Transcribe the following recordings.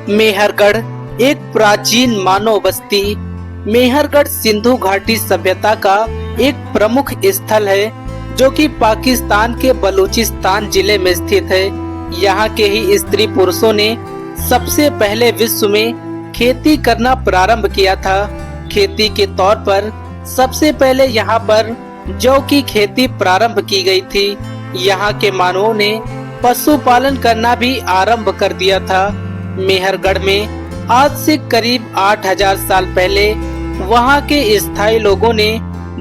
मेहरगढ़ एक प्राचीन मानव बस्ती। मेहरगढ़ सिंधु घाटी सभ्यता का एक प्रमुख स्थल है जो कि पाकिस्तान के बलूचिस्तान जिले में स्थित है। यहाँ के ही स्त्री पुरुषों ने सबसे पहले विश्व में खेती करना प्रारंभ किया था। खेती के तौर पर सबसे पहले यहाँ पर जौ की खेती प्रारंभ की गई थी। यहाँ के मानवों ने पशुपालन करना भी आरंभ कर दिया था। मेहरगढ़ में आज से करीब 8000 साल पहले वहाँ के स्थायी लोगों ने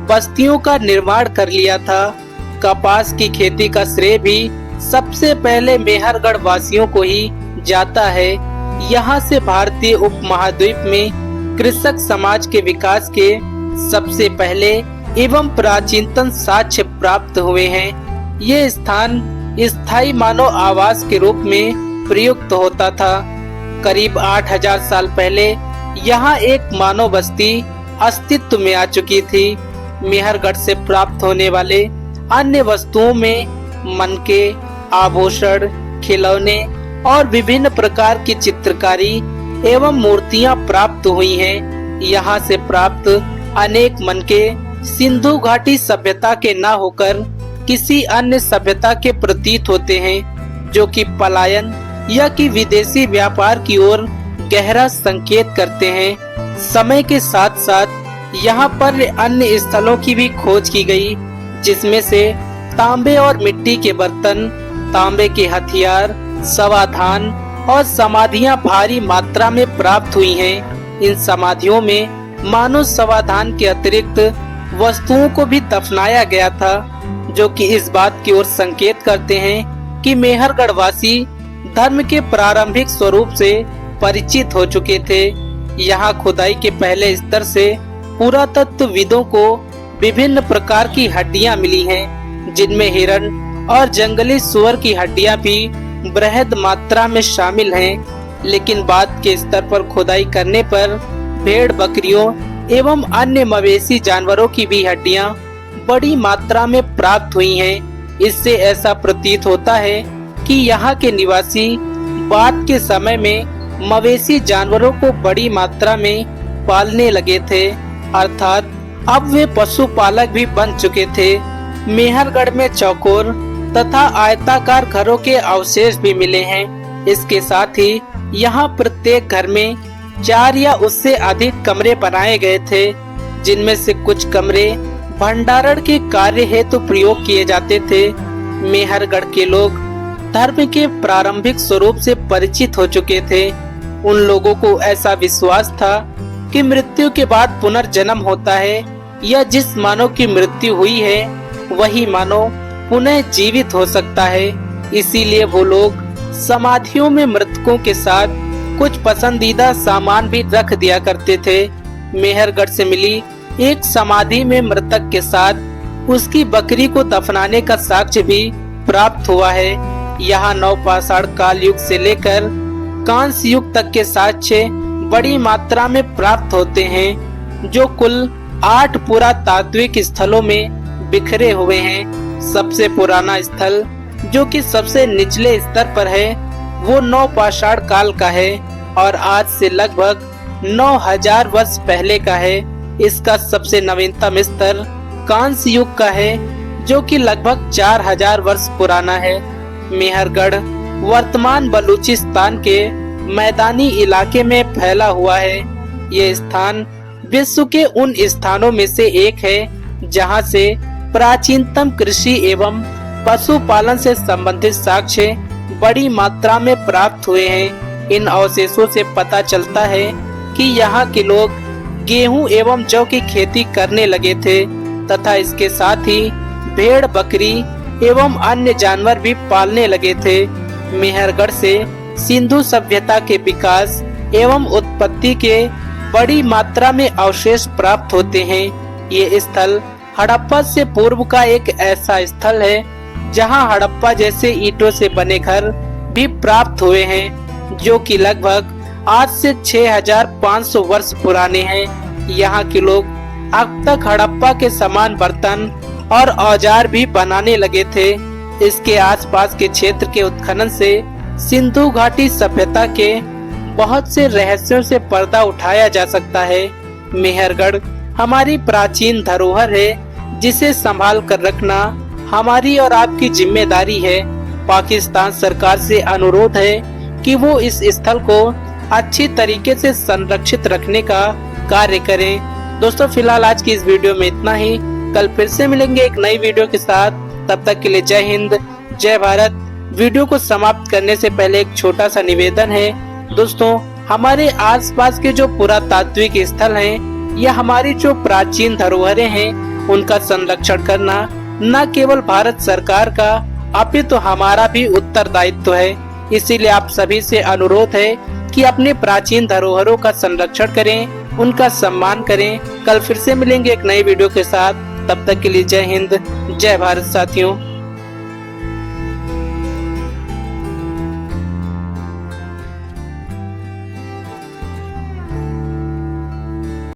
बस्तियों का निर्माण कर लिया था। कपास की खेती का श्रेय भी सबसे पहले मेहरगढ़ वासियों को ही जाता है। यहाँ से भारतीय उपमहाद्वीप में कृषक समाज के विकास के सबसे पहले एवं प्राचीनतम साक्ष्य प्राप्त हुए हैं। ये स्थान स्थायी मानव आवास के रूप में प्रयुक्त होता था। करीब 8000 साल पहले यहाँ एक मानव बस्ती अस्तित्व में आ चुकी थी। मेहरगढ़ से प्राप्त होने वाले अन्य वस्तुओं में मनके, आभूषण, खिलौने और विभिन्न प्रकार की चित्रकारी एवं मूर्तियां प्राप्त हुई हैं। यहाँ से प्राप्त अनेक मनके सिंधु घाटी सभ्यता के न होकर किसी अन्य सभ्यता के प्रतीत होते हैं, जो कि पलायन या कि विदेशी व्यापार की ओर गहरा संकेत करते हैं। समय के साथ साथ यहाँ पर अन्य स्थलों की भी खोज की गई, जिसमें से तांबे और मिट्टी के बर्तन, तांबे के हथियार, समाधान और समाधियां भारी मात्रा में प्राप्त हुई हैं। इन समाधियों में मानव समाधान के अतिरिक्त वस्तुओं को भी दफनाया गया था, जो कि इस बात की ओर संकेत करते हैं कि मेहरगढ़ वासी धर्म के प्रारंभिक स्वरूप से परिचित हो चुके थे। यहाँ खुदाई के पहले स्तर से पुरातत्वविदों को विभिन्न प्रकार की हड्डियां मिली हैं, जिनमें हिरण और जंगली सुअर की हड्डियां भी बृहद मात्रा में शामिल हैं। लेकिन बाद के स्तर पर खुदाई करने पर भेड़, बकरियों एवं अन्य मवेशी जानवरों की भी हड्डियां बड़ी मात्रा में प्राप्त हुई हैं। इससे ऐसा प्रतीत होता है कि यहाँ के निवासी बाद के समय में मवेशी जानवरों को बड़ी मात्रा में पालने लगे थे, अर्थात अब वे पशुपालक भी बन चुके थे। मेहरगढ़ में चौकोर तथा आयताकार घरों के अवशेष भी मिले हैं। इसके साथ ही यहाँ प्रत्येक घर में 4 या उससे अधिक कमरे बनाए गए थे, जिनमें से कुछ कमरे भंडारण के कार्य हेतु प्रयोग किए जाते थे। मेहरगढ़ के लोग धर्म के प्रारंभिक स्वरूप से परिचित हो चुके थे। उन लोगों को ऐसा विश्वास था कि मृत्यु के बाद पुनर्जन्म होता है, या जिस मानव की मृत्यु हुई है वही मानव पुनः जीवित हो सकता है। इसीलिए वो लोग समाधियों में मृतकों के साथ कुछ पसंदीदा सामान भी रख दिया करते थे। मेहरगढ़ से मिली एक समाधि में मृतक के साथ उसकी बकरी को दफनाने का साक्ष्य भी प्राप्त हुआ है। यहाँ नवपाषाण काल युग से लेकर कांस्य युग तक के साक्ष्य बड़ी मात्रा में प्राप्त होते हैं, जो कुल 8 पुरातात्विक स्थलों में बिखरे हुए हैं। सबसे पुराना स्थल, जो कि सबसे निचले स्तर पर है, वो नवपाषाण काल का है और आज से लगभग 9000 वर्ष पहले का है। इसका सबसे नवीनतम स्तर कांस्य युग का है, जो कि लगभग 4000 वर्ष पुराना है। मेहरगढ़ वर्तमान बलूचिस्तान के मैदानी इलाके में फैला हुआ है। ये स्थान विश्व के उन स्थानों में से एक है जहां से प्राचीनतम कृषि एवं पशुपालन से संबंधित साक्ष्य बड़ी मात्रा में प्राप्त हुए हैं। इन अवशेषों से पता चलता है कि यहाँ के लोग गेहूं एवं जौ की खेती करने लगे थे तथा इसके साथ ही भेड़, बकरी एवं अन्य जानवर भी पालने लगे थे। मेहरगढ़ से सिंधु सभ्यता के विकास एवं उत्पत्ति के बड़ी मात्रा में अवशेष प्राप्त होते हैं। ये स्थल हड़प्पा से पूर्व का एक ऐसा स्थल है जहां हड़प्पा जैसे ईंटों से बने घर भी प्राप्त हुए हैं, जो कि लगभग आज से 6500 वर्ष पुराने हैं। यहाँ के लोग अब तक हड़प्पा के समान बर्तन और औजार भी बनाने लगे थे। इसके आसपास के क्षेत्र के उत्खनन से सिंधु घाटी सभ्यता के बहुत से रहस्यों से पर्दा उठाया जा सकता है। मेहरगढ़ हमारी प्राचीन धरोहर है, जिसे संभाल कर रखना हमारी और आपकी जिम्मेदारी है। पाकिस्तान सरकार से अनुरोध है कि वो इस स्थल को अच्छी तरीके से संरक्षित रखने का कार्य करें। दोस्तों, फिलहाल आज की इस वीडियो में इतना ही। कल फिर से मिलेंगे एक नई वीडियो के साथ। तब तक के लिए जय हिंद, जय भारत। वीडियो को समाप्त करने से पहले एक छोटा सा निवेदन है। दोस्तों, हमारे आसपास के जो पुरातात्विक स्थल हैं या हमारी जो प्राचीन धरोहरें हैं, उनका संरक्षण करना न केवल भारत सरकार का अपितु हमारा भी उत्तरदायित्व है। इसीलिए आप सभी से अनुरोध है कि अपने प्राचीन धरोहरों का संरक्षण करें, उनका सम्मान करें। कल फिर से मिलेंगे एक नई वीडियो के साथ। तब तक के लिए जय हिंद, जय भारत साथियों।